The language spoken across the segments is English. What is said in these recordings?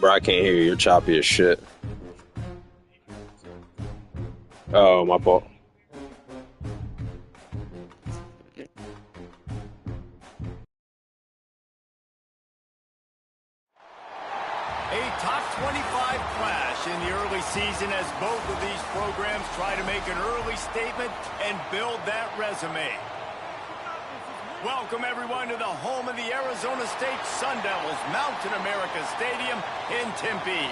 Bro, I can't hear you. You're choppy as shit. Oh, my fault. A top 25 clash in the early season as both of these programs try to make an early statement and build that resume. Welcome, everyone, to the home of the Arizona State Sun Devils, Mountain America Stadium in Tempe.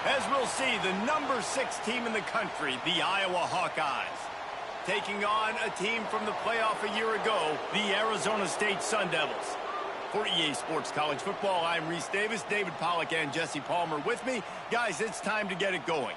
As we'll see, the number 6 team in the country, the Iowa Hawkeyes, taking on a team from the playoff a year ago, the Arizona State Sun Devils. For EA Sports College Football, I'm Reese Davis, David Pollack, and Jesse Palmer with me. Guys, it's time to get it going.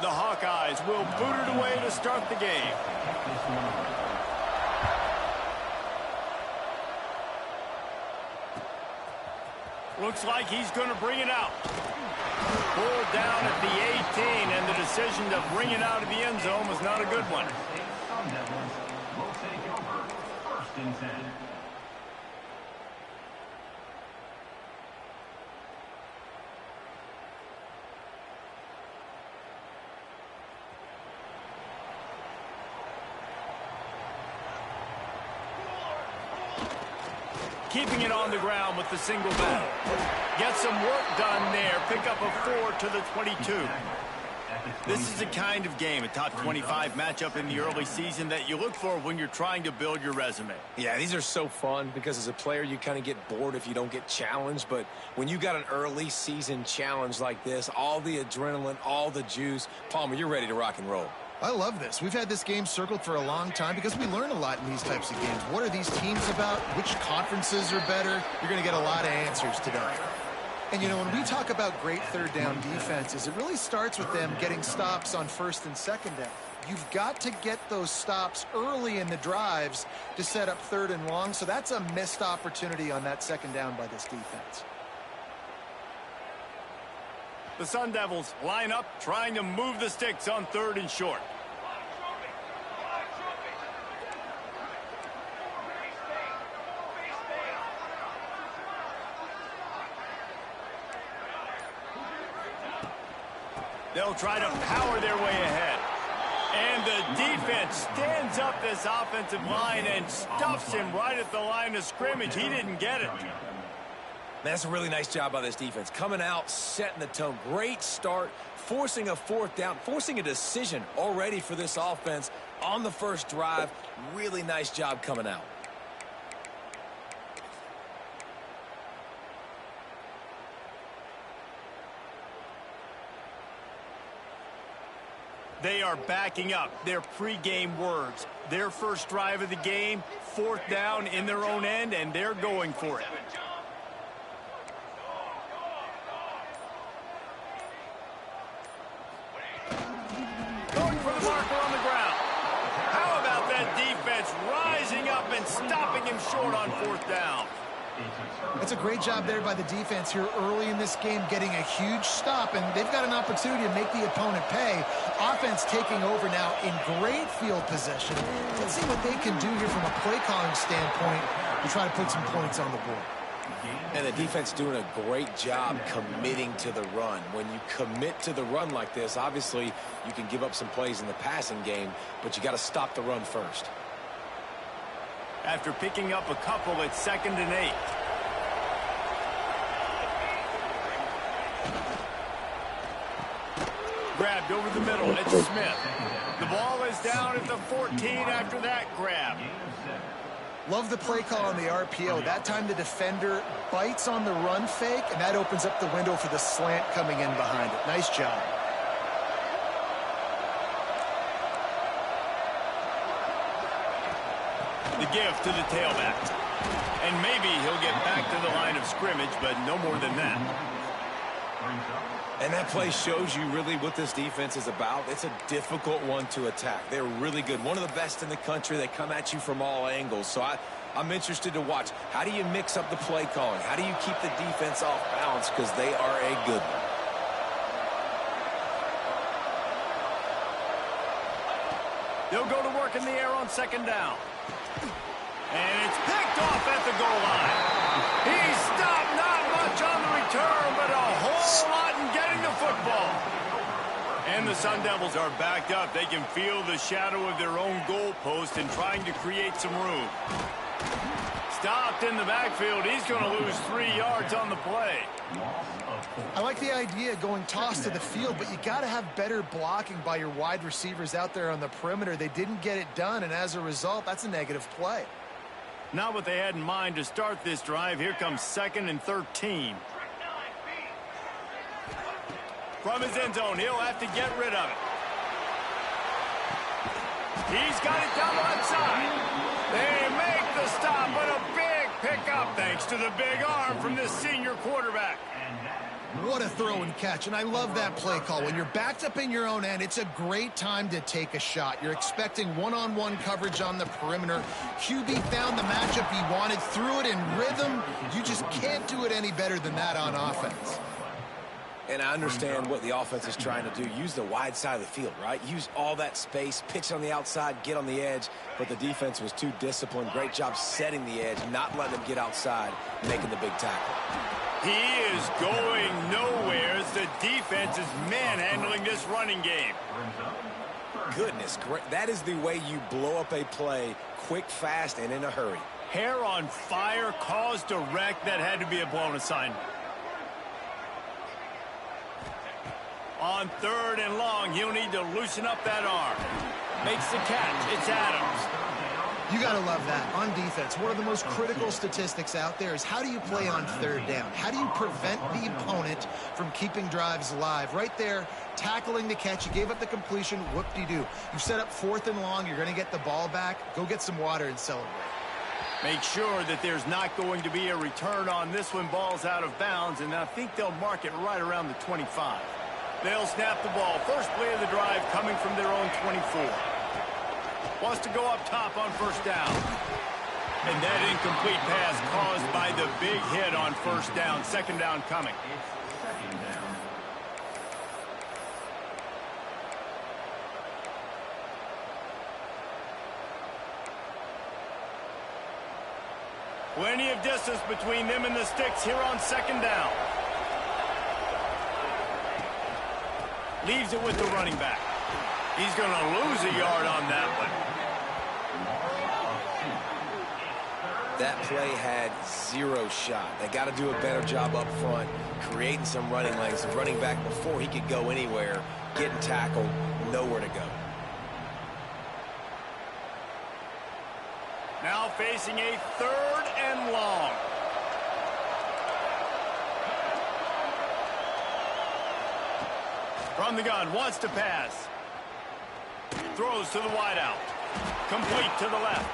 The Hawkeyes will boot it away to start the game. Looks like he's going to bring it out. Pulled down at the 18, and the decision to bring it out of the end zone was not a good one. Will take over first and 10. Keeping it on the ground with the single back. Get some work done there. Pick up a 4 to the 22. This is the kind of game, a top 25 matchup in the early season, that you look for when you're trying to build your resume. Yeah, these are so fun because as a player, you kind of get bored if you don't get challenged. But when you got an early season challenge like this, all the adrenaline, all the juice, Palmer, you're ready to rock and roll. I love this. We've had this game circled for a long time because we learn a lot in these types of games. What are these teams about? Which conferences are better? You're going to get a lot of answers today. And, you know, when we talk about great third down defenses, it really starts with them getting stops on first and second down. You've got to get those stops early in the drives to set up third and long. So that's a missed opportunity on that second down by this defense. The Sun Devils line up, trying to move the sticks on third and short. They'll try to power their way ahead. And the defense stands up this offensive line and stuffs him right at the line of scrimmage. He didn't get it. That's a really nice job by this defense. Coming out, setting the tone. Great start, forcing a fourth down, forcing a decision already for this offense on the first drive. Really nice job coming out. They are backing up their pregame words. Their first drive of the game, fourth down in their own end, and they're going for it. Going for the marker on the ground. How about that defense rising up and stopping him short on fourth down? It's a great job there by the defense here early in this game, getting a huge stop, and they've got an opportunity to make the opponent pay. Offense taking over now in great field position. Let's see what they can do here from a play calling standpoint to try to put some points on the board. And the defense doing a great job committing to the run. When you commit to the run like this, obviously you can give up some plays in the passing game, but you got to stop the run first. After picking up a couple, it's 2nd and 8. Grabbed over the middle. It's Smith. The ball is down at the 14 after that grab. Love the play call on the RPO. That time the defender bites on the run fake, and that opens up the window for the slant coming in behind it. Nice job. The give to the tailback. And maybe he'll get back to the line of scrimmage, but no more than that. Brings up And that play shows you really what this defense is about. It's a difficult one to attack. They're really good. One of the best in the country. They come at you from all angles. So I'm interested to watch. How do you mix up the play calling? How do you keep the defense off balance? Because they are a good one. They'll go to work in the air on second down. And it's picked off at the goal line. He stopped not much on the return, but a whole lot in getting the football. And the Sun Devils are backed up. They can feel the shadow of their own goalpost and trying to create some room. Stopped in the backfield. He's going to lose 3 yards on the play. I like the idea of going toss to the field, but you got to have better blocking by your wide receivers out there on the perimeter. They didn't get it done, and as a result, that's a negative play. Not what they had in mind to start this drive. Here comes 2nd and 13. From his end zone, he'll have to get rid of it. He's got it down the left side. They make the stop, but a big pickup thanks to the big arm from this senior quarterback. What a throw and catch, and I love that play call. When you're backed up in your own end, it's a great time to take a shot. You're expecting one-on-one coverage on the perimeter. QB found the matchup he wanted, threw it in rhythm. You just can't do it any better than that on offense. And I understand what the offense is trying to do. Use the wide side of the field, right? Use all that space, pitch on the outside, get on the edge. But the defense was too disciplined. Great job setting the edge, not letting them get outside, making the big tackle. He is going nowhere as the defense is manhandling this running game. Goodness, great. That is the way you blow up a play quick, fast, and in a hurry. Hair on fire, caused a wreck. That had to be a blown assignment. On 3rd and long, he'll need to loosen up that arm. Makes the catch. It's Adams. You got to love that. On defense, one of the most critical statistics out there is how do you play on 3rd down? How do you prevent the opponent from keeping drives alive? Right there, tackling the catch. You gave up the completion. Whoop-de-doo. You set up 4th and long. You're going to get the ball back. Go get some water and celebrate. Make sure that there's not going to be a return on this when ball's out of bounds, and I think they'll mark it right around the 25. They'll snap the ball. First play of the drive coming from their own 24. Wants to go up top on 1st down. And that incomplete pass caused by the big hit on 1st down. 2nd down coming. Plenty of distance between them and the sticks here on 2nd down. Leaves it with the running back. He's going to lose a yard on that one. That play had 0 shot. They got to do a better job up front, creating some running lanes. The running back, before he could go anywhere, getting tackled, nowhere to go. Now facing a 3rd and long. From the gun, wants to pass. Throws to the wideout. Complete to the left.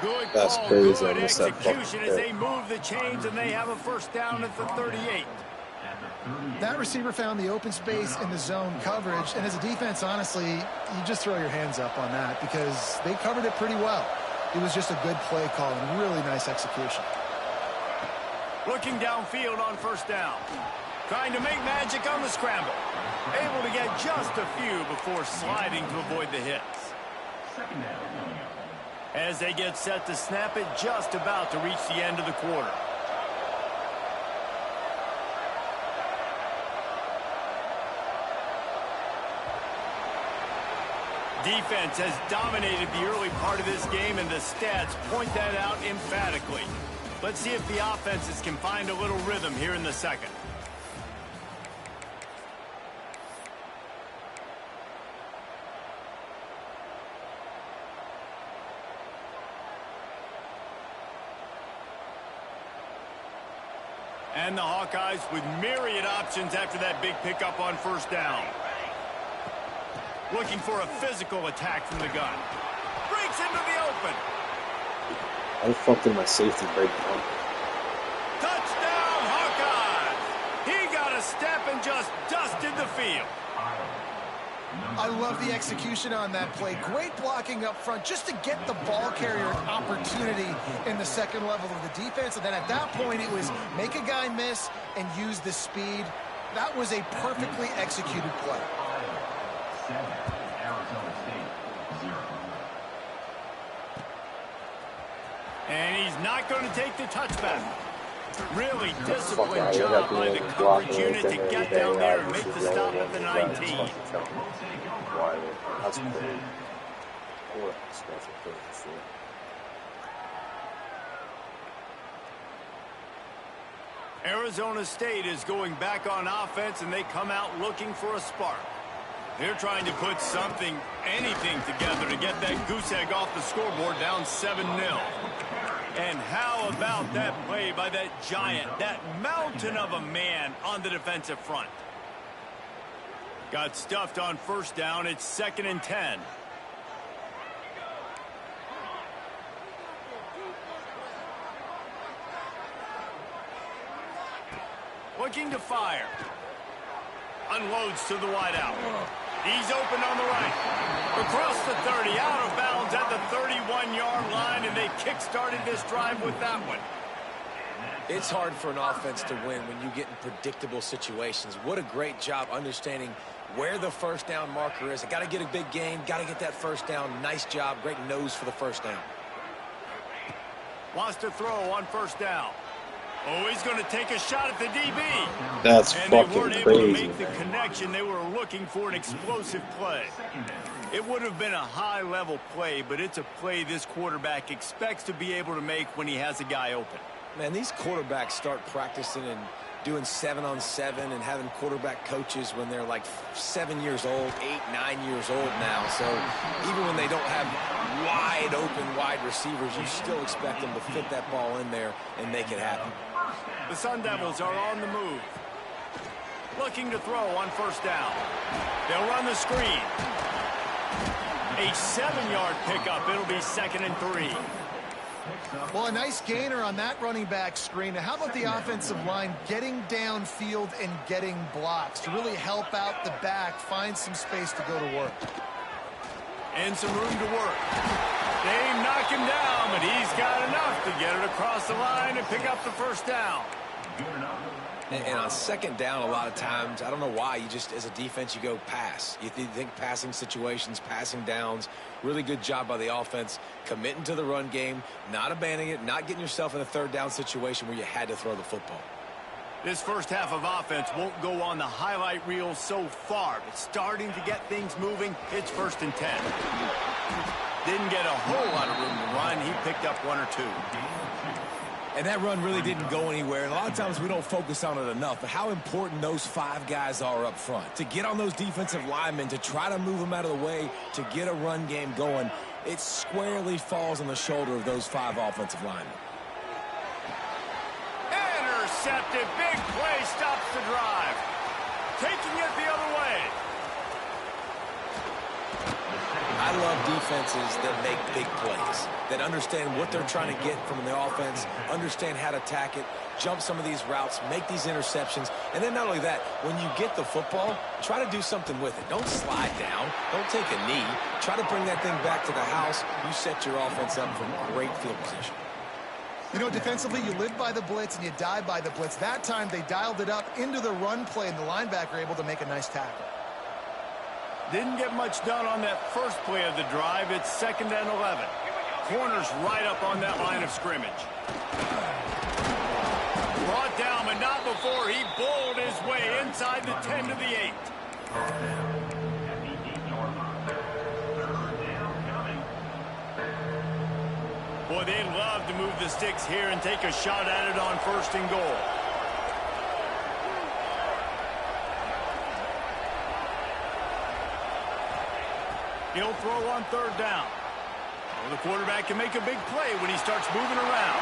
Good That's call, crazy. I good missed that execution fucking as hit. they move the chains, and they have a 1st down at the 38. That receiver found the open space in the zone coverage, and as a defense, honestly, you just throw your hands up on that because they covered it pretty well. It was just a good play call and really nice execution. Looking downfield on 1st down. Trying to make magic on the scramble. Able to get just a few before sliding to avoid the hits. As they get set to snap it, just about to reach the end of the quarter. Defense has dominated the early part of this game, and the stats point that out emphatically. Let's see if the offenses can find a little rhythm here in the 2nd. And the Hawkeyes with myriad options after that big pickup on 1st down. Looking for a physical attack from the gun. Breaks into the open. How the fuck did my safety break down? Touchdown, Hawkeyes! He got a step and just dusted the field. I love the execution on that play. Great blocking up front just to get the ball carrier an opportunity in the second level of the defense. And then at that point, it was make a guy miss and use the speed. That was a perfectly executed play. 7, Arizona State, 0. And he's not going to take the touchback. Really disciplined job by the coverage unit to get down there and make the stop at the 19. That's crazy. Arizona State is going back on offense, and they come out looking for a spark. They're trying to put something, anything together to get that goose egg off the scoreboard down 7-0. And how about that play by that giant, that mountain of a man on the defensive front? Got stuffed on first down. It's 2nd and 10. Looking to fire. Unloads to the wideout. He's open on the right. Across the 30, out of bounds at the 31-yard line, and they kick-started this drive with that one. It's hard for an offense to win when you get in predictable situations. What a great job understanding where the first down marker is. Got to get a big gain, got to get that first down. Nice job, great nose for the first down. Wants to throw on first down. Oh, he's going to take a shot at the DB. That's and they weren't able to crazy. make the connection. They were looking for an explosive play. It would have been a high-level play, but it's a play this quarterback expects to be able to make when he has a guy open. Man, these quarterbacks start practicing and doing 7-on-7 and having quarterback coaches when they're like 7 years old, 8, 9 years old now. So even when they don't have wide receivers, you still expect them to fit that ball in there and make it happen. The Sun Devils are on the move. Looking to throw on first down. They'll run the screen. A 7-yard pickup. It'll be 2nd and 3. Well, a nice gainer on that running back screen. Now, how about the offensive line getting downfield and getting blocks to really help out the back, find some space to go to work? And some room to work. They knock him down, but he's got enough to get it across the line and pick up the first down. And on second down, a lot of times, I don't know why, you just, as a defense, you go pass. You think passing situations, passing downs. Really good job by the offense, committing to the run game, not abandoning it, not getting yourself in a third down situation where you had to throw the football. This first half of offense won't go on the highlight reel so far, but starting to get things moving. It's 1st and 10. Didn't get a whole lot of room to run. He picked up 1 or 2. And that run really didn't go anywhere. And a lot of times we don't focus on it enough. But how important those 5 guys are up front. To get on those defensive linemen, to try to move them out of the way, to get a run game going, it squarely falls on the shoulder of those 5 offensive linemen. Intercepted. Big play stops the drive. Taking it the other way. I love defenses that make big plays, that understand what they're trying to get from the offense, understand how to attack it, jump some of these routes, make these interceptions, and then not only that, when you get the football, try to do something with it. Don't slide down. Don't take a knee. Try to bring that thing back to the house. You set your offense up for great field position. You know, defensively, you live by the blitz and you die by the blitz. That time, they dialed it up into the run play, and the linebacker able to make a nice tackle. Didn't get much done on that first play of the drive. It's 2nd and 11. Corners right up on that line of scrimmage. Brought down, but not before he bowled his way inside the 10 to the 8. Boy, they'd love to move the sticks here and take a shot at it on 1st and goal. He'll throw on 3rd down. Well, the quarterback can make a big play when he starts moving around.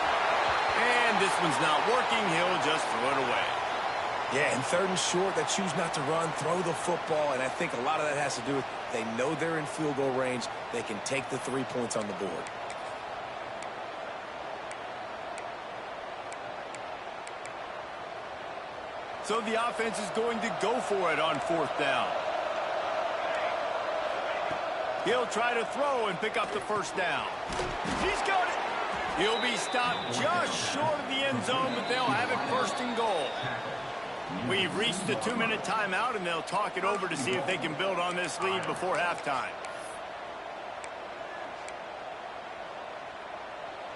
And this one's not working. He'll just throw it away. Yeah, and 3rd and short, they choose not to run, throw the football, and I think a lot of that has to do with they know they're in field goal range. They can take the 3 points on the board. So the offense is going to go for it on 4th down. He'll try to throw and pick up the 1st down. He's got it. He'll be stopped just short of the end zone, but they'll have it 1st and goal. We've reached the 2-minute timeout, and they'll talk it over to see if they can build on this lead before halftime.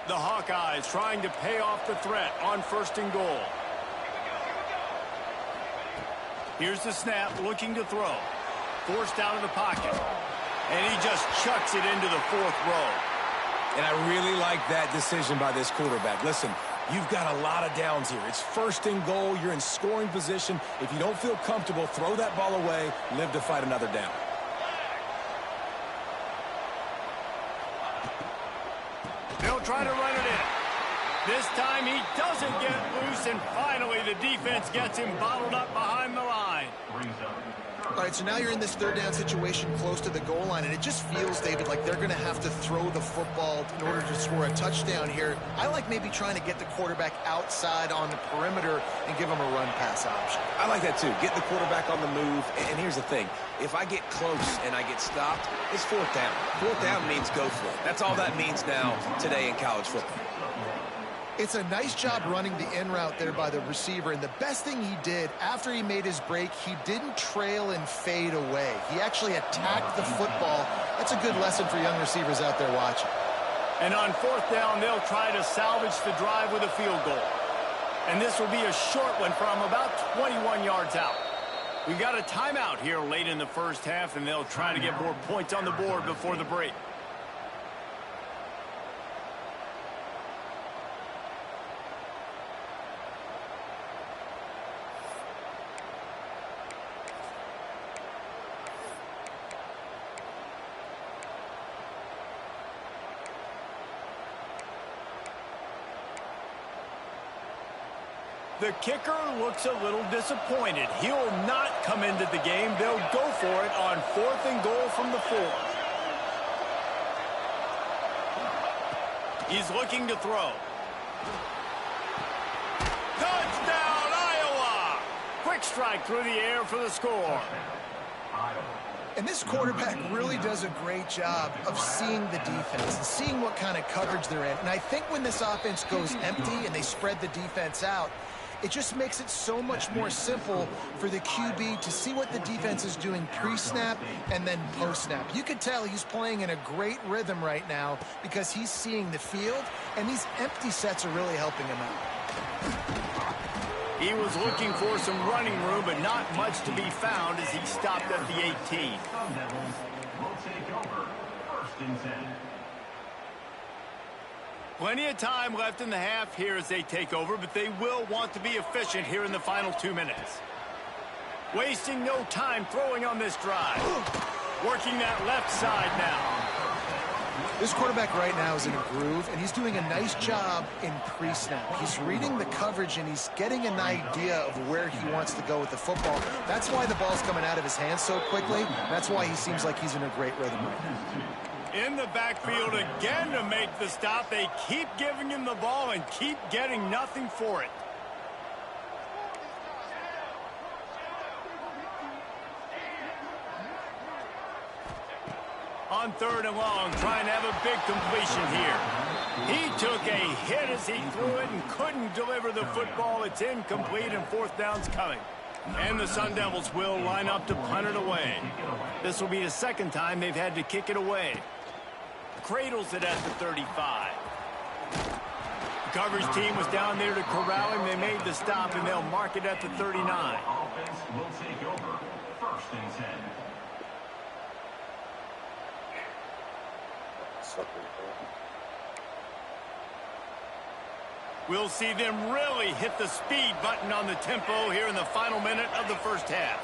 The Hawkeyes trying to pay off the threat on 1st and goal. Here's the snap, looking to throw. Forced out of the pocket. And he just chucks it into the 4th row. And I really like that decision by this quarterback. Listen, you've got a lot of downs here. It's 1st and goal. You're in scoring position. If you don't feel comfortable, throw that ball away. Live to fight another down. They'll try to run it in. This time he doesn't get loose, and finally the defense gets him bottled up behind the line. All right, so now you're in this 3rd down situation close to the goal line, and it just feels, David, like they're going to have to throw the football in order to score a touchdown here. I like maybe trying to get the quarterback outside on the perimeter and give him a run-pass option. I like that, too. Get the quarterback on the move. And here's the thing. If I get close and I get stopped, it's 4th down. 4th down means go for it. That's all that means now today in college football. It's a nice job running the in route there by the receiver, and the best thing he did after he made his break, he didn't trail and fade away. He actually attacked the football. That's a good lesson for young receivers out there watching. And on 4th down, they'll try to salvage the drive with a field goal. And this will be a short one from about 21 yards out. We've got a timeout here late in the 1st half, and they'll try to get more points on the board before the break. The kicker looks a little disappointed. He'll not come into the game. They'll go for it on 4th and goal from the 4. He's looking to throw. Touchdown, Iowa! Quick strike through the air for the score. And this quarterback really does a great job of seeing the defense and seeing what kind of coverage they're in. And I think when this offense goes empty and they spread the defense out, it just makes it so much more simple for the QB to see what the defense is doing pre-snap and then post-snap. You could tell he's playing in a great rhythm right now because he's seeing the field, and these empty sets are really helping him out. He was looking for some running room, but not much to be found as he stopped at the 18. Sun Devils will take over 1st and 10. Plenty of time left in the half here as they take over, but they will want to be efficient here in the final 2 minutes. Wasting no time throwing on this drive. Working that left side now. This quarterback right now is in a groove, and he's doing a nice job in pre-snap. He's reading the coverage, and he's getting an idea of where he wants to go with the football. That's why the ball's coming out of his hands so quickly. That's why he seems like he's in a great rhythm right now. In the backfield again to make the stop. They keep giving him the ball and keep getting nothing for it. On 3rd and long, trying to have a big completion here. He took a hit as he threw it and couldn't deliver the football. It's incomplete, and 4th down's coming. And the Sun Devils will line up to punt it away. This will be the 2nd time they've had to kick it away. Cradles it at the 35. The coverage team was down there to corral him. They made the stop, and they'll mark it at the 39. Offense will take over 1st and 10. We'll see them really hit the speed button on the tempo here in the final minute of the 1st half.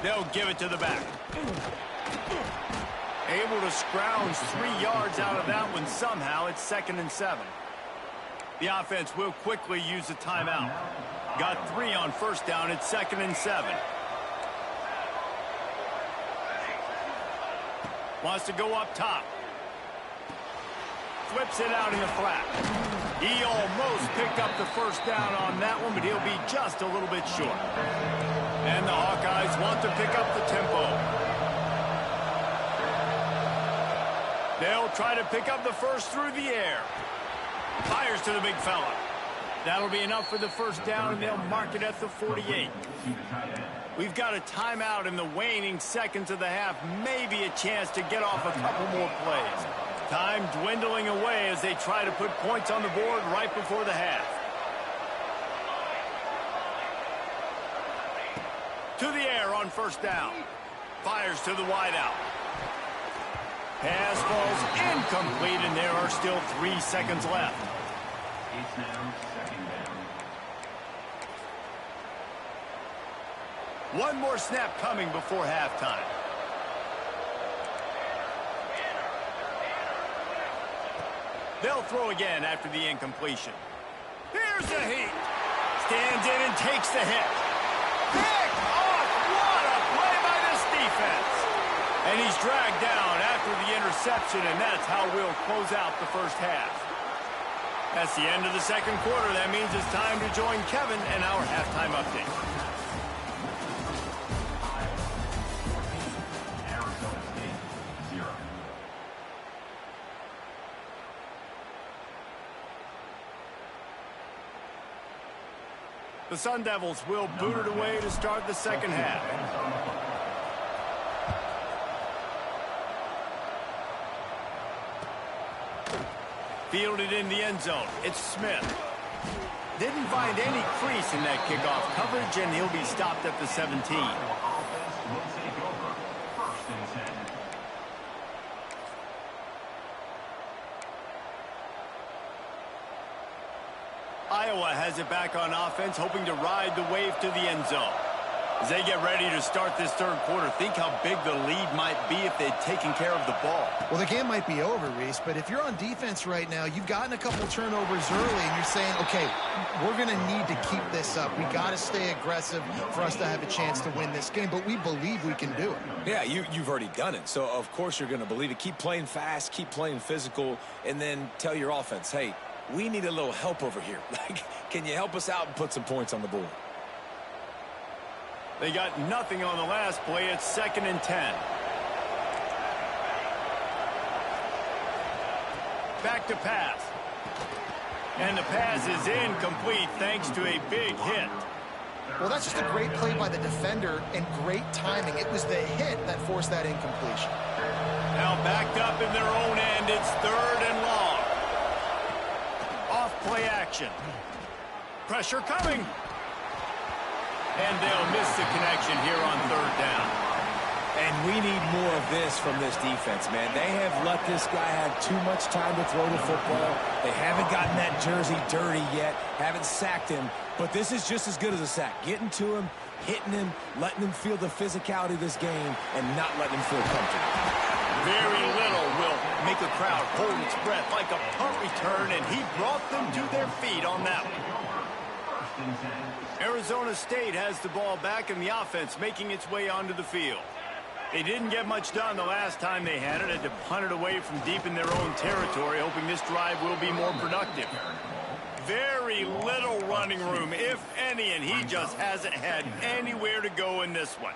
They'll give it to the back. Able to scrounge 3 yards out of that one somehow. It's 2nd and 7. The offense will quickly use a timeout. Got 3 on 1st down. It's 2nd and 7. Wants to go up top. Flips it out in the flat. He almost picked up the first down on that one, but he'll be just a little bit short. And the Hawkeyes want to pick up the tempo. They'll try to pick up the first through the air. Fires to the big fella. That'll be enough for the first down, and they'll mark it at the 48. We've got a timeout in the waning seconds of the half. Maybe a chance to get off a couple more plays. Time dwindling away as they try to put points on the board right before the half. To the air on first down. Fires to the wideout. Pass falls incomplete, and there are still 3 seconds left. It's now second down. One more snap coming before halftime. They'll throw again after the incompletion. Here's the heat. Stands in and takes the hit. Pick off. What a play by this defense. And he's dragged down after the interception, and that's how we'll close out the first half. That's the end of the second quarter. That means it's time to join Kevin and our halftime update. Arizona State, 0. The Sun Devils will boot it away to start the second half. Fielded in the end zone. It's Smith. Didn't find any crease in that kickoff coverage, and he'll be stopped at the 17. Offense will take over. First and 10. Iowa has it back on offense, hoping to ride the wave to the end zone. As they get ready to start this third quarter, think how big the lead might be if they'd taken care of the ball. Well, the game might be over, Reese, but if you're on defense right now, you've gotten a couple turnovers early, and you're saying, okay, we're going to need to keep this up. We got to stay aggressive for us to have a chance to win this game, but we believe we can do it. Yeah, you've already done it, so of course you're going to believe it. Keep playing fast, keep playing physical, and then tell your offense, hey, we need a little help over here. Like, can you help us out and put some points on the board? They got nothing on the last play. It's 2nd and 10. Back to pass. And the pass is incomplete thanks to a big hit. Well, that's just a great play by the defender and great timing. It was the hit that forced that incompletion. Now backed up in their own end. It's 3rd and long. Off play action. Pressure coming. And they'll miss the connection here on 3rd down. And we need more of this from this defense, man. They have let this guy have too much time to throw the football. They haven't gotten that jersey dirty yet, haven't sacked him. But this is just as good as a sack. Getting to him, hitting him, letting him feel the physicality of this game, and not letting him feel comfortable. Very little will make a crowd hold its breath like a punt return, and he brought them to their feet on that one. Arizona State has the ball back, and the offense making its way onto the field. They didn't get much done the last time they had to punt it away from deep in their own territory, hoping this drive will be more productive. Very little running room, if any, and he just hasn't had anywhere to go in this one.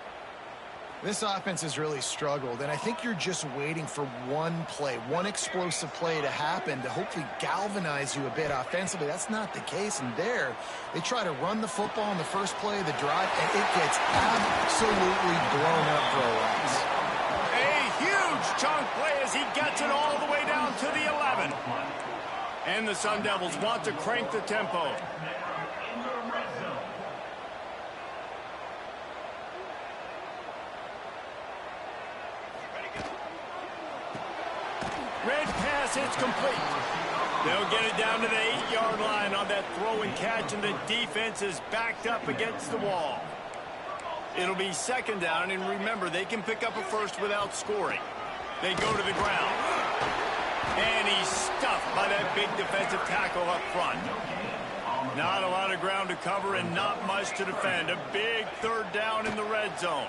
This offense has really struggled, and I think you're just waiting for one play, one explosive play to happen to hopefully galvanize you a bit offensively. That's not the case, and there, they try to run the football in the first play of the drive, and it gets absolutely blown up for a loss. A huge chunk play as he gets it all the way down to the 11. And the Sun Devils want to crank the tempo. Red pass, it's complete. They'll get it down to the 8-yard line on that throw and catch, and the defense is backed up against the wall. It'll be 2nd down, and remember, they can pick up a first without scoring. They go to the ground. And he's stuffed by that big defensive tackle up front. Not a lot of ground to cover and not much to defend. A big 3rd down in the red zone.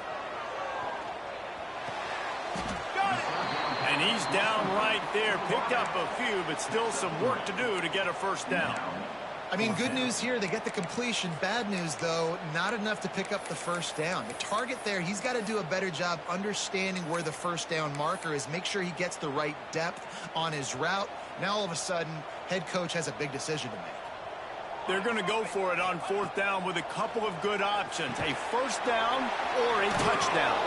Got it! And he's plays down right there. Picked up a few, but still some work to do to get a first down. I mean, good news here, they get the completion. Bad news, though, not enough to pick up the first down. The target there, he's got to do a better job understanding where the first down marker is, make sure he gets the right depth on his route. Now, all of a sudden, head coach has a big decision to make. They're going to go for it on fourth down with a couple of good options, a first down or a touchdown.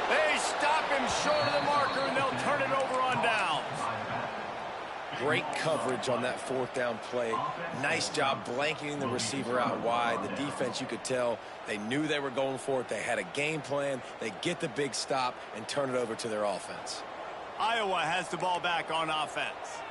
They stop him short of the marker, and they'll turn it over on downs. Great coverage on that fourth down play. Nice job blanketing the receiver out wide. The defense, you could tell, they knew they were going for it. They had a game plan. They get the big stop and turn it over to their offense. Iowa has the ball back on offense.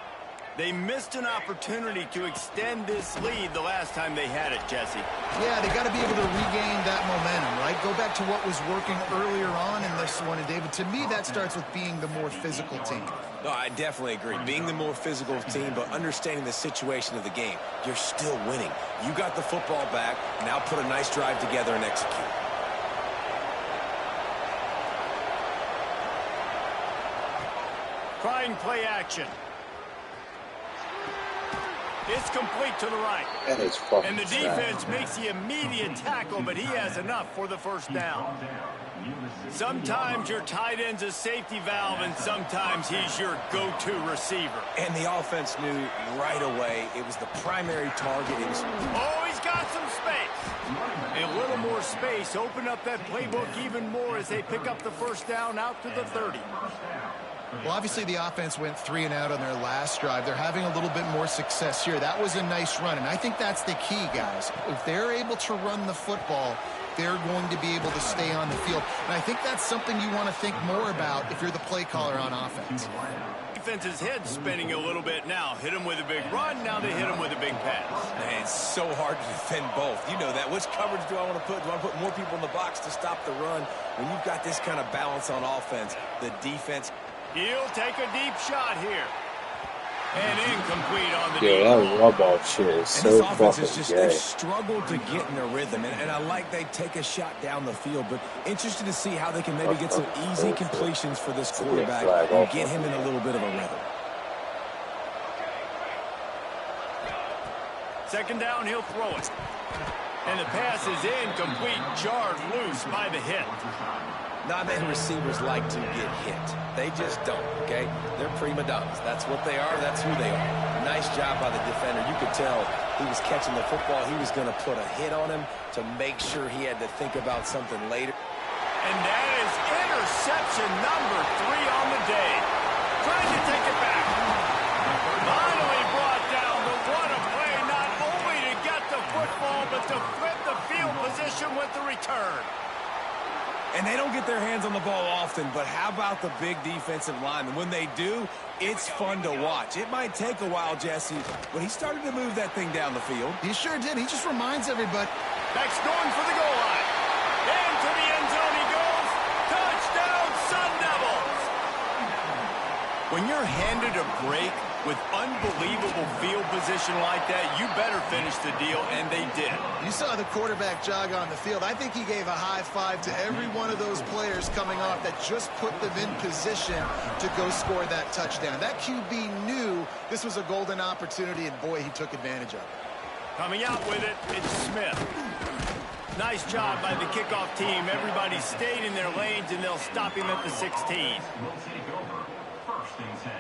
They missed an opportunity to extend this lead the last time they had it, Jesse. Yeah, they got to be able to regain that momentum, right? Go back to what was working earlier on in this one. And, David, to me, that starts with being the more physical team. No, I definitely agree. Being the more physical team, but understanding the situation of the game. You're still winning. You got the football back. Now put a nice drive together and execute. Trying play action. It's complete to the right. That is fucking And the defense makes the immediate tackle, but he has enough for the first down. Sometimes your tight end's a safety valve, and sometimes he's your go-to receiver. And the offense knew right away it was the primary target. It was... Oh, he's got some space. A little more space. Open up that playbook even more as they pick up the first down out to the 30. Well, obviously the offense went 3 and out on their last drive. They're having a little bit more success here. That was a nice run, and I think that's the key, guys. If they're able to run the football, they're going to be able to stay on the field. And I think that's something you want to think more about if you're the play caller on offense. Defense's head spinning a little bit now. Hit him with a big run. Now they hit him with a big pass. Man, it's so hard to defend both. You know that. Which coverage do I want to put? Do I want to put more people in the box to stop the run? When you've got this kind of balance on offense, the defense... He'll take a deep shot here. And incomplete on the Yeah, deep. that rub ball shit is so this offense fucking is just, gay. they've struggled to get in a rhythm. And I like they take a shot down the field, but interested to see how they can maybe get some easy completions for this quarterback and get him in a little bit of a rhythm. Second down, he'll throw it. And the pass is incomplete, jarred loose by the hit. Not many receivers like to get hit. They just don't, okay? They're prima donnas. That's what they are. That's who they are. Nice job by the defender. You could tell he was catching the football. He was going to put a hit on him to make sure he had to think about something later. And that is interception number 3 on the day. Trying to take it back. Finally brought down, but what a play, not only to get the football, but to flip the field position with the return. And they don't get their hands on the ball often, but how about the big defensive linemen? When they do, it's fun to watch. It might take a while, Jesse, but he started to move that thing down the field. He sure did. He just reminds everybody. Next going for the goal line. And to the end zone he goes. Touchdown, Sun Devils. When you're handed a break with unbelievable field position like that, you better finish the deal, and they did. You saw the quarterback jog on the field. I think he gave a high five to every one of those players coming off that just put them in position to go score that touchdown. That QB knew this was a golden opportunity, and boy, he took advantage of it. Coming out with it, it's Smith. Nice job by the kickoff team. Everybody stayed in their lanes, and they'll stop him at the 16. Will take over. First and 10.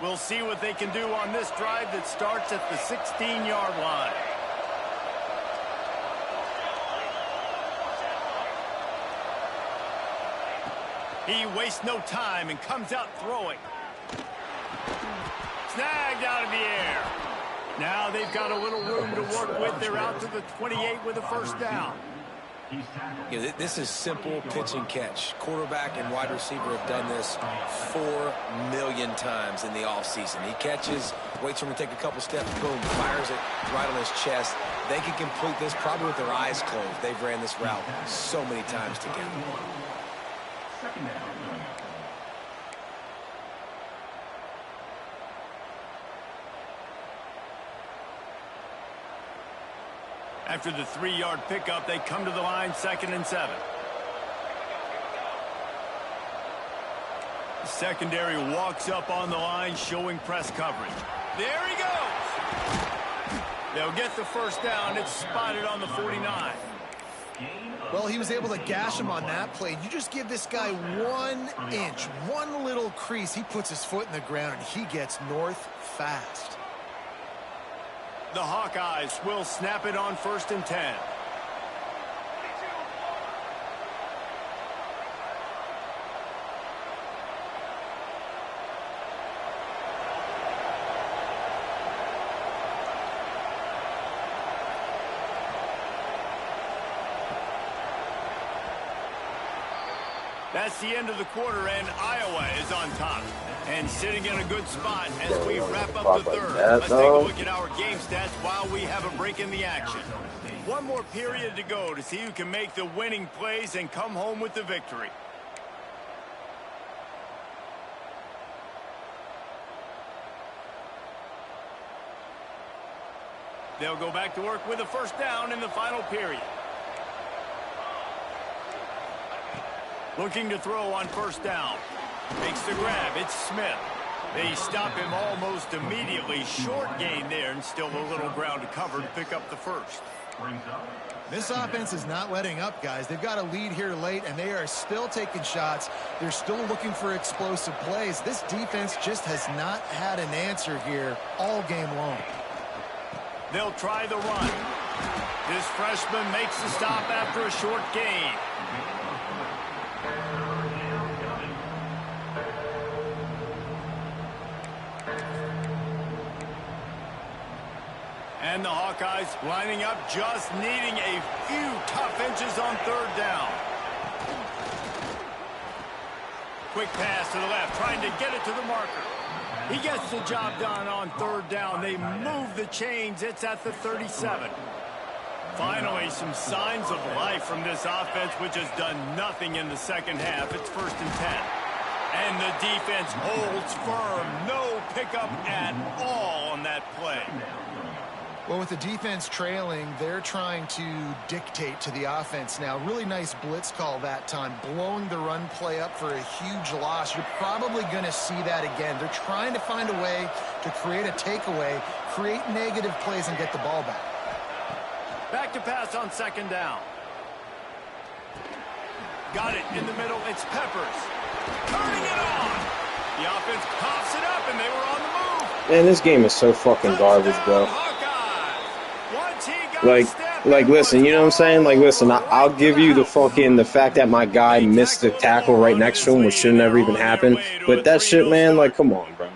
We'll see what they can do on this drive that starts at the 16-yard line. He wastes no time and comes out throwing. Snagged out of the air. Now they've got a little room to work with. They're out to the 28 with a first down. Yeah, this is simple pitch and catch. Quarterback and wide receiver have done this 4 million times in the offseason. He catches, waits for him to take a couple steps, boom, fires it right on his chest. They can complete this probably with their eyes closed. They've ran this route so many times together. Second down. After the 3-yard pickup, they come to the line 2nd and 7. The secondary walks up on the line, showing press coverage. There he goes. They'll get the first down. It's spotted on the 49. Well, he was able to gash him on that play. You just give this guy 1 inch, one little crease. He puts his foot in the ground, and he gets north fast. The Hawkeyes will snap it on 1st and 10. That's the end of the quarter, and Iowa is on top and sitting in a good spot as we wrap up the third. Let's take a look at our game stats while we have a break in the action. One more period to go to see who can make the winning plays and come home with the victory. They'll go back to work with a first down in the final period. Looking to throw on first down. Makes the grab. It's Smith. They stop him almost immediately. Short gain there, and still a little ground to cover to pick up the first. This offense is not letting up, guys. They've got a lead here late, and they are still taking shots. They're still looking for explosive plays. This defense just has not had an answer here all game long. They'll try the run. This freshman makes the stop after a short gain. And the Hawkeyes lining up, just needing a few tough inches on third down. Quick pass to the left, trying to get it to the marker. He gets the job done on third down. They move the chains. It's at the 37. Finally, some signs of life from this offense, which has done nothing in the second half. It's 1st and 10. And the defense holds firm. No pickup at all on that play. Well, with the defense trailing, they're trying to dictate to the offense now. Really nice blitz call that time, blowing the run play up for a huge loss. You're probably going to see that again. They're trying to find a way to create a takeaway, create negative plays, and get the ball back. Back to pass on 2nd down. Got it in the middle. It's Peppers. Turning it on. The offense pops it up, and they were on the move. Man, this game is so fucking garbage, bro. Like, listen, you know what I'm saying? Like, listen, I'll give you the fact that my guy missed the tackle right next to him, which should never even happen. But that shit, man, like, come on, bro.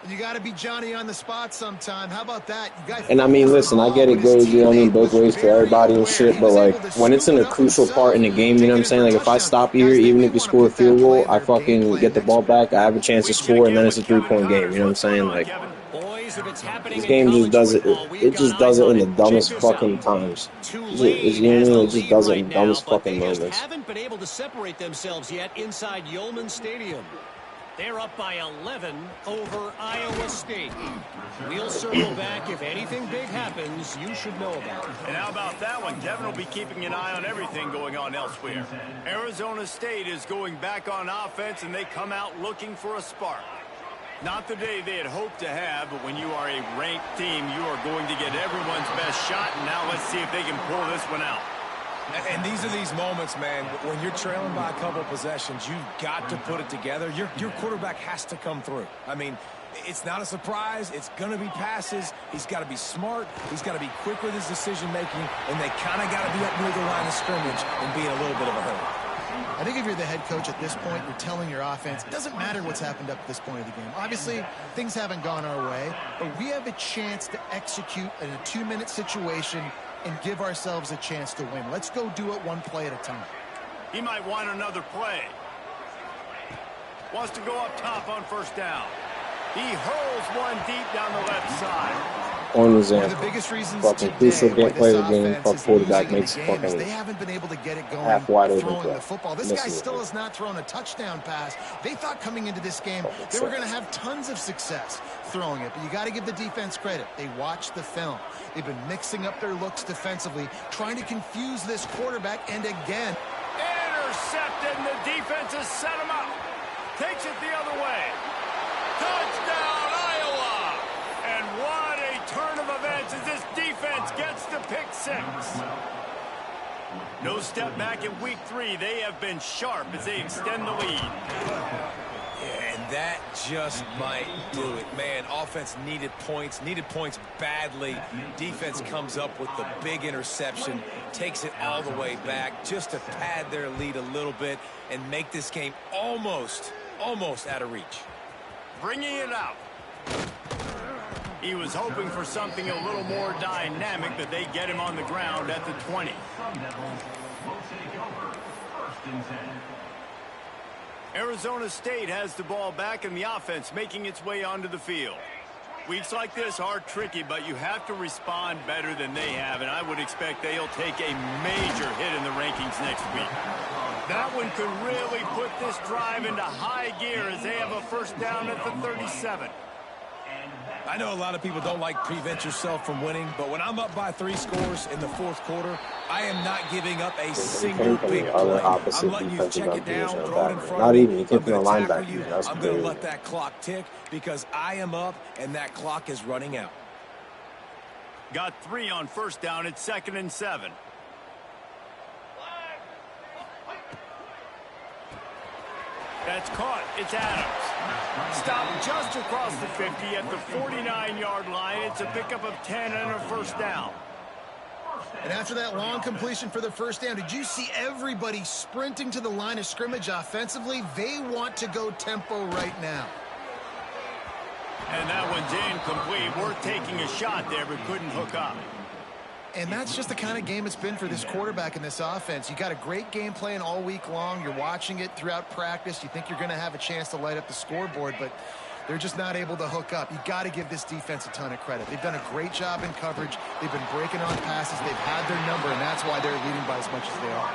You got to be Johnny on the spot sometime. How about that? You guys, and I mean, listen, I get it goes, you know what I mean, both ways for everybody and shit, but like, when it's in a crucial part in the game, you know what I'm saying? Like, if I stop here, even if you score a field goal, I fucking get the ball back, I have a chance to score, and then it's a 3-point game, you know what I'm saying? Like, this game just does it. It just does it in the dumbest fucking times. You know what I mean? It just does it in the dumbest fucking moments. Haven't been able to separate themselves yet inside Yulman Stadium. They're up by 11 over Iowa State. We'll circle back. If anything big happens, you should know about it. And how about that one? Kevin will be keeping an eye on everything going on elsewhere. Arizona State is going back on offense, and they come out looking for a spark. Not the day they had hoped to have, but when you are a ranked team, you are going to get everyone's best shot, and now let's see if they can pull this one out. And these are these moments, man, when you're trailing by a couple possessions, you've got to put it together. Your quarterback has to come through. I mean, it's not a surprise. It's going to be passes. He's got to be smart. He's got to be quick with his decision-making, and they kind of got to be up near the line of scrimmage and be in a little bit of a hurry. I think if you're the head coach at this point, you're telling your offense, it doesn't matter what's happened up to this point of the game. Obviously, things haven't gone our way, but we have a chance to execute in a 2-minute situation and give ourselves a chance to win. Let's go do it one play at a time. He might want another play. Wants to go up top on first down. He hurls one deep down the left side. Point was One in. of the biggest reasons Fucking crucial today why game, play this of the game. offense Fuck is quarterback losing in makes the game is fucking they haven't been able to get it going half wide open throwing throw. the football. This guy still has not thrown a touchdown pass. They thought coming into this game they were going to have tons of success throwing it, but you got to give the defense credit. They watched the film. They've been mixing up their looks defensively, trying to confuse this quarterback, and again. Intercepted, and the defense has set him up. Takes it the other way. Touchdown, Iowa! And what a turn of events as this defense gets to pick 6. No step back in week 3. They have been sharp as they extend the lead. Yeah, and that just might do it. Man, offense needed points badly. Defense comes up with the big interception, takes it all the way back just to pad their lead a little bit and make this game almost out of reach. Bringing it out. He was hoping for something a little more dynamic, but they get him on the ground at the 20. Sun Devils will take over 1st and 10. Arizona State has the ball back and the offense making its way onto the field. Weeks like this are tricky, but you have to respond better than they have, and I would expect they'll take a major hit in the rankings next week. That one could really put this drive into high gear as they have a first down at the 37. I know a lot of people don't like prevent yourself from winning, but when I'm up by 3 scores in the 4th quarter, I am not giving up a single big play. I'm letting you check it down, throw it in front of me. I'm going to tackle you. I'm going to let that clock tick because I am up and that clock is running out. Got 3 on first down. It's 2nd and 7. That's caught. It's Adams. Stopped just across the 50 at the 49-yard line. It's a pickup of 10 and a first down. And after that long completion for the first down, did you see everybody sprinting to the line of scrimmage offensively? They want to go tempo right now. And that one's incomplete. Worth taking a shot there, but couldn't hook up. And that's just the kind of game it's been for this quarterback in this offense. You got a great game plan all week long. You're watching it throughout practice. You think you're going to have a chance to light up the scoreboard, but they're just not able to hook up. You got to give this defense a ton of credit. They've done a great job in coverage. They've been breaking on passes. They've had their number, and that's why they're leading by as much as they are.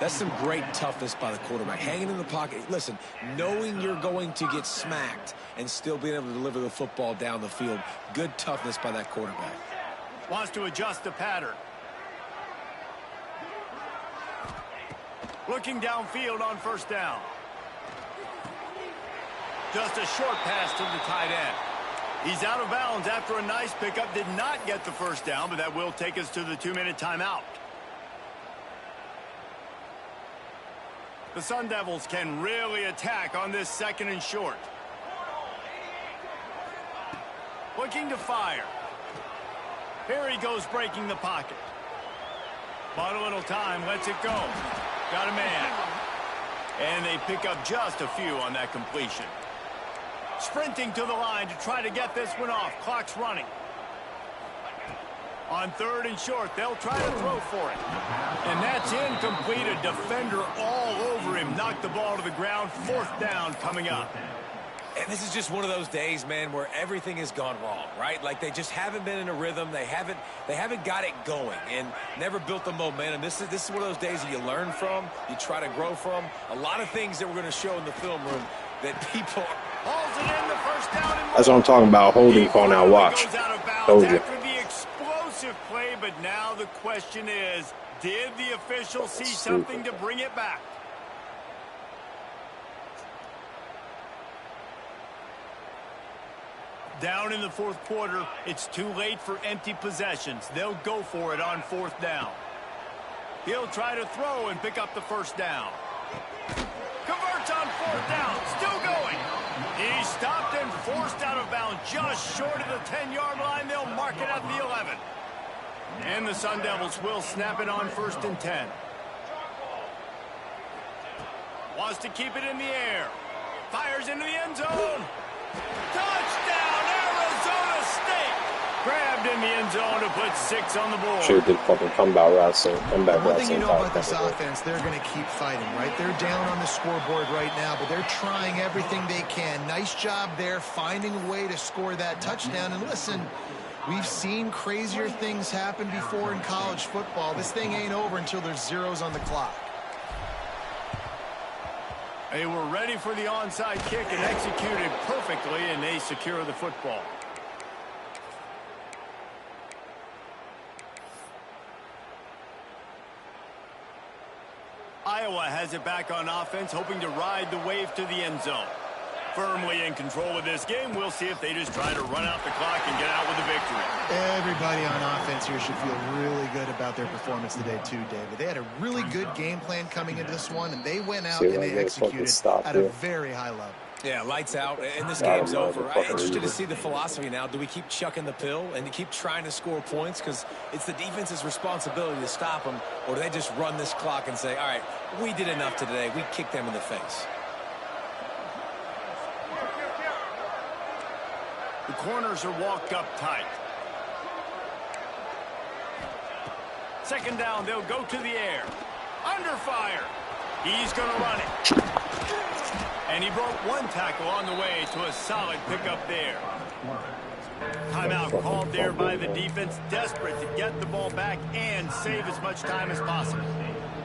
That's some great toughness by the quarterback. Hanging in the pocket. Listen, knowing you're going to get smacked and still being able to deliver the football down the field. Good toughness by that quarterback. Wants to adjust the pattern. Looking downfield on first down. Just a short pass to the tight end. He's out of bounds after a nice pickup. Did not get the first down, but that will take us to the 2-minute timeout. The Sun Devils can really attack on this 2nd and short. Looking to fire. Here he goes, breaking the pocket. Bought a little time, lets it go. Got a man. And they pick up just a few on that completion. Sprinting to the line to try to get this one off. Clock's running. On 3rd and short, they'll try to throw for it. And that's incomplete. A defender all over him. Knocked the ball to the ground. 4th down coming up. And this is just one of those days, man, where everything has gone wrong, right? Like they just haven't been in a rhythm. They haven't got it going and never built the momentum. This is one of those days that you learn from, you try to grow from. A lot of things that we're going to show in the film room that people Hauls it in, the first down and That's what I'm talking about. Holding call now. Watch. Told you. After the explosive play, but now the question is, did the official see something to bring it back? Down in the 4th quarter, it's too late for empty possessions. They'll go for it on 4th down. He'll try to throw and pick up the first down. Converts on 4th down, still going. He's stopped and forced out of bounds just short of the 10-yard line. They'll mark it at the 11. And the Sun Devils will snap it on 1st and 10. Wants to keep it in the air. Fires into the end zone. Touchdown, Arizona State! Grabbed in the end zone to put 6 on the board. Sure did fucking comeback route. One thing you know about this offense, they're going to keep fighting, right? They're down on the scoreboard right now, but they're trying everything they can. Nice job there, finding a way to score that touchdown. And listen, We've seen crazier things happen before in college football. This thing ain't over until there's zeros on the clock. They were ready for the onside kick and executed perfectly, and they secure the football. Iowa has it back on offense, hoping to ride the wave to the end zone. Firmly in control of this game. We'll see if they just try to run out the clock and get out with a victory. Everybody on offense here should feel really good about their performance today too, David. They had a really good game plan coming into this one, and they went out and they executed at a very high level. Yeah, lights out, and this game's over. I'm interested to see the philosophy now. Do we keep chucking the pill and keep trying to score points because it's the defense's responsibility to stop them, or do they just run this clock and say, all right, we did enough today. We kicked them in the face. The corners are walked up tight. Second down, they'll go to the air. Under fire. He's going to run it. And he broke one tackle on the way to a solid pickup there. Timeout called there by the defense, desperate to get the ball back and save as much time as possible.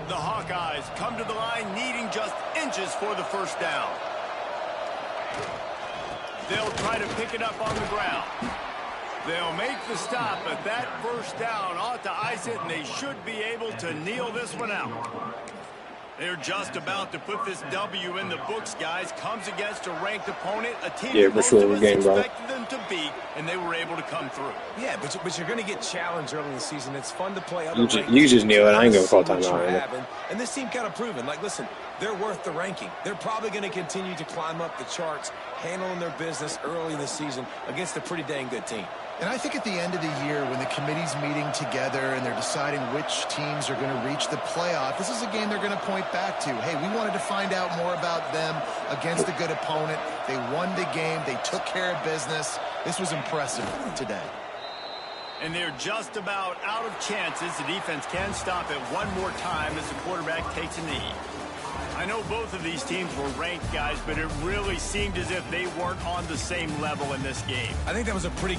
The Hawkeyes come to the line needing just inches for the first down. They'll try to pick it up on the ground. They'll make the stop, but that first down ought to ice it, and they should be able to kneel this one out. They're just about to put this W in the books, guys. Comes against a ranked opponent, a team that most of us expected them to beat, and they were able to come through. Yeah, but you're going to get challenged early in the season. It's fun to play other You just kneel it. I ain't going to call timeout. And this team kind of proven, like, listen, they're worth the ranking. They're probably going to continue to climb up the charts, handling their business early in the season against a pretty dang good team. And I think at the end of the year, when the committee's meeting together and they're deciding which teams are going to reach the playoff, this is a game they're going to point back to. Hey, we wanted to find out more about them against a good opponent. They won the game. They took care of business. This was impressive today. And they're just about out of chances. The defense can stop it one more time as the quarterback takes a knee. I know both of these teams were ranked, guys, but it really seemed as if they weren't on the same level in this game. I think that was a pretty